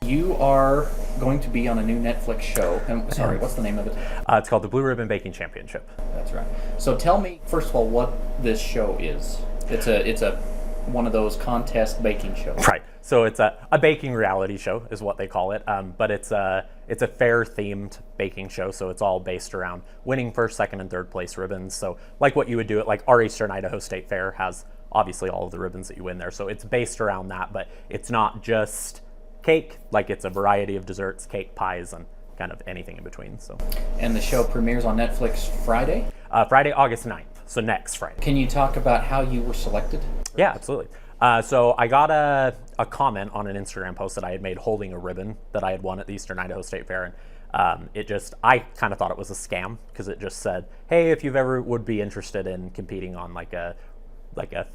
you are going to be on a new Netflix show. And, sorry, what's the name of it? It's called the Blue Ribbon Baking Championship. That's right. So tell me, first of all, what this show is. It's a one of those contest baking shows. Right. So it's a baking reality show is what they call it. But it's a fair themed baking show. So it's all based around winning first, second, and third place ribbons. So like what you would do at like our Eastern Idaho State Fair has obviously all of the ribbons that you win there. So it's based around that, but it's not just cake. Like it's a variety of desserts, cake, pies, and kind of anything in between. So. And the show premieres on Netflix Friday? Friday, August 9th. So next Friday. Can you talk about how you were selected? Yeah, absolutely. So I got a comment on an Instagram post that I had made holding a ribbon that I had won at the Eastern Idaho State Fair. And I kind of thought it was a scam because it just said, hey, if you've ever would be interested in competing on like a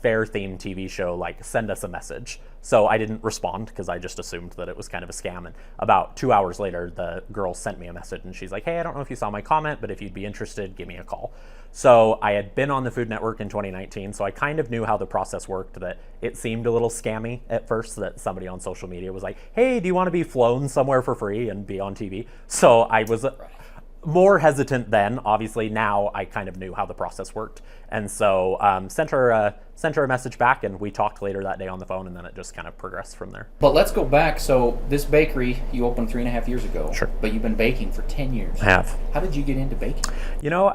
fair themed TV show, like send us a message. So I didn't respond because I just assumed that it was kind of a scam. And about 2 hours later, the girl sent me a message and she's like, hey, I don't know if you saw my comment, but if you'd be interested, give me a call. So I had been on the Food Network in 2019, so I kind of knew how the process worked, that it seemed a little scammy at first, that somebody on social media was like, hey, do you want to be flown somewhere for free and be on TV? So I was more hesitant then. Obviously now I kind of knew how the process worked, and so sent her a message back, and we talked later that day on the phone, and then it just kind of progressed from there. But let's go back. So this bakery you opened 3.5 years ago. Sure. But you've been baking for 10 years. I have. How did you get into baking? You know,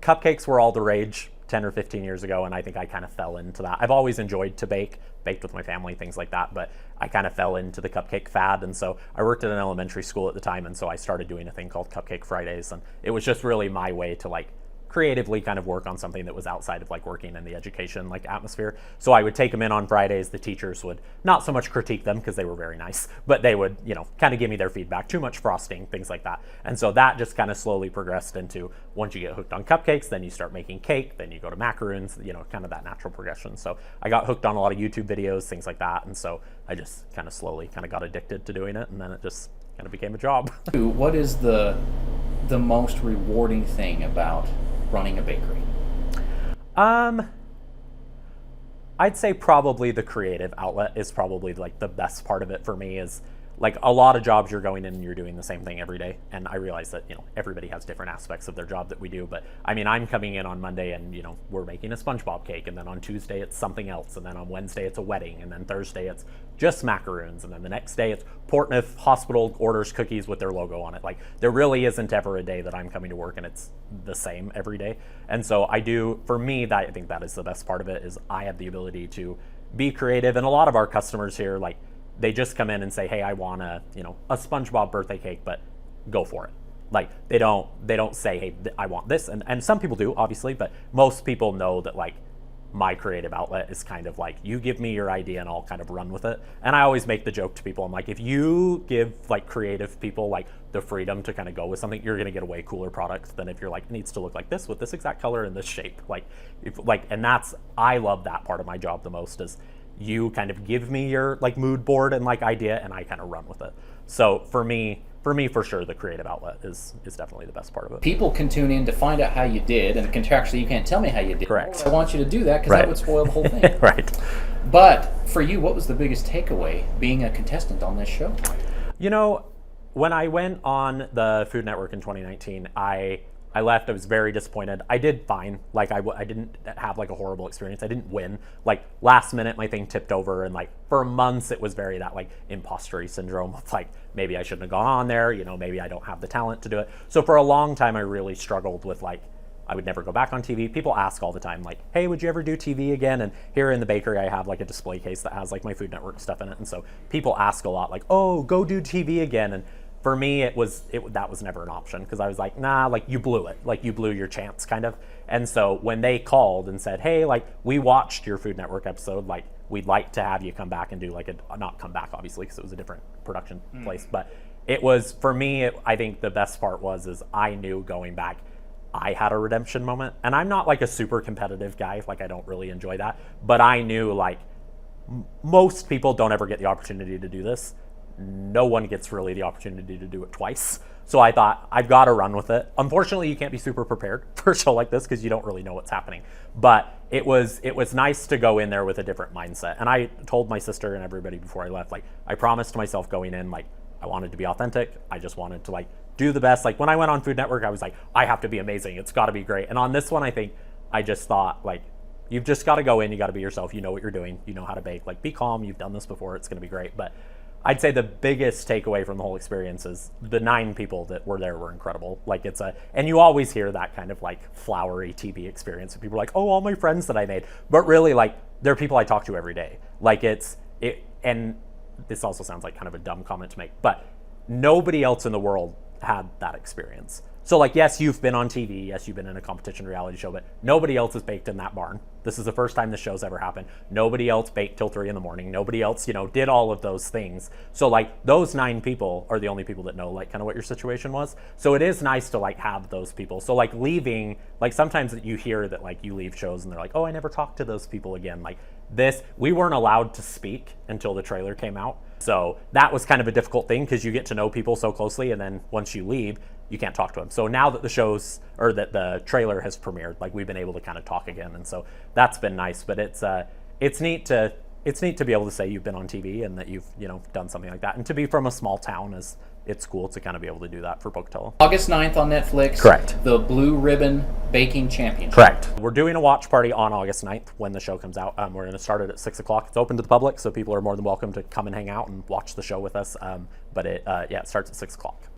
cupcakes were all the rage 10 or 15 years ago, and I think I kind of fell into that. I've always enjoyed to baked with my family, things like that, but I kind of fell into the cupcake fad. And so I worked at an elementary school at the time, and so I started doing a thing called Cupcake Fridays, and it was just really my way to like creatively kind of work on something that was outside of like working in the education like atmosphere. So I would take them in on Fridays. The teachers would not so much critique them because they were very nice, but they would, you know, kind of give me their feedback, too much frosting, things like that. And so that just kind of slowly progressed into, once you get hooked on cupcakes, then you start making cake, then you go to macaroons, you know, kind of that natural progression. So I got hooked on a lot of YouTube videos, things like that. And so I just kind of slowly kind of got addicted to doing it, and then it just kind of became a job. What is the most rewarding thing about running a bakery? I'd say probably the creative outlet is probably like the best part of it for me. Is like a lot of jobs you're going in and you're doing the same thing every day. And I realize that, you know, everybody has different aspects of their job that we do. But I mean, I'm coming in on Monday and, you know, we're making a SpongeBob cake. And then on Tuesday, it's something else. And then on Wednesday, it's a wedding. And then Thursday, it's just macaroons. And then the next day, it's Portneuf Hospital orders cookies with their logo on it. Like, there really isn't ever a day that I'm coming to work and it's the same every day. And so for me, I think that is the best part of it, is I have the ability to be creative. And a lot of our customers here, like, they just come in and say, hey, I want a SpongeBob birthday cake, but go for it. Like, they don't say, hey, I want this. And some people do, obviously, but most people know that, like, my creative outlet is kind of like, you give me your idea and I'll kind of run with it. And I always make the joke to people, I'm like, if you give like creative people like the freedom to kind of go with something, you're going to get a way cooler product than if you're like, it needs to look like this with this exact color and this shape. I love that part of my job the most, is you kind of give me your like mood board and like idea, and I kind of run with it. So for me, for sure, the creative outlet is definitely the best part of it. People can tune in to find out how you did, and contractually you can't tell me how you did. Correct. I want you to do that because that would spoil the whole thing. Right. But for you, what was the biggest takeaway being a contestant on this show? You know, when I went on the Food Network in 2019, I left. I was very disappointed. I did fine. Like, I didn't have like a horrible experience. I didn't win. Like, last minute my thing tipped over, and like for months it was very that like impostery syndrome of like, maybe I shouldn't have gone on there, you know, maybe I don't have the talent to do it. So for a long time I really struggled with like, I would never go back on TV. People ask all the time like, hey, would you ever do TV again? And here in the bakery I have like a display case that has like my Food Network stuff in it. And so people ask a lot like, oh, go do TV again. And for me, that was never an option, because I was like, nah, like, you blew it. Like, you blew your chance, kind of. And so when they called and said, hey, like, we watched your Food Network episode, like, we'd like to have you come back and do like not come back, obviously, because it was a different production place. But it was, for me, I think the best part is I knew going back, I had a redemption moment. And I'm not like a super competitive guy. Like, I don't really enjoy that. But I knew, like, most people don't ever get the opportunity to do this. No one gets really the opportunity to do it twice. So I thought, I've got to run with it. Unfortunately, you can't be super prepared for a show like this because you don't really know what's happening. But it was nice to go in there with a different mindset. And I told my sister and everybody before I left, like, I promised myself going in, like, I wanted to be authentic. I just wanted to like do the best. Like when I went on Food Network, I was like, I have to be amazing. It's got to be great. And on this one, I think I just thought like, you've just got to go in. You got to be yourself. You know what you're doing. You know how to bake. Like, be calm. You've done this before. It's going to be great. But I'd say the biggest takeaway from the whole experience is the 9 people that were there were incredible. Like and you always hear that kind of like flowery TV experience. And people are like, oh, all my friends that I made. But really, like, they're people I talk to every day. Like and this also sounds like kind of a dumb comment to make, but nobody else in the world had that experience. So like, yes, you've been on TV, yes, you've been in a competition reality show, but nobody else has baked in that barn. This is the first time this show's ever happened. Nobody else baked till 3 a.m. Nobody else, did all of those things. So like, those 9 people are the only people that know like kind of what your situation was. So it is nice to like have those people. So like leaving, like sometimes you hear that like you leave shows and they're like, oh, I never talked to those people again. Like we weren't allowed to speak until the trailer came out. So that was kind of a difficult thing because you get to know people so closely, and then once you leave, you can't talk to them. So now that that the trailer has premiered, like we've been able to kind of talk again, and so that's been nice. But it's neat to be able to say you've been on TV and that you've done something like that, and to be from a small town it's cool to kind of be able to do that for Pocatello. August 9th on Netflix. Correct. The Blue Ribbon Baking Championship. Correct. We're doing a watch party on August 9th when the show comes out. We're going to start it at 6 o'clock. It's open to the public, so people are more than welcome to come and hang out and watch the show with us. But it starts at 6 o'clock.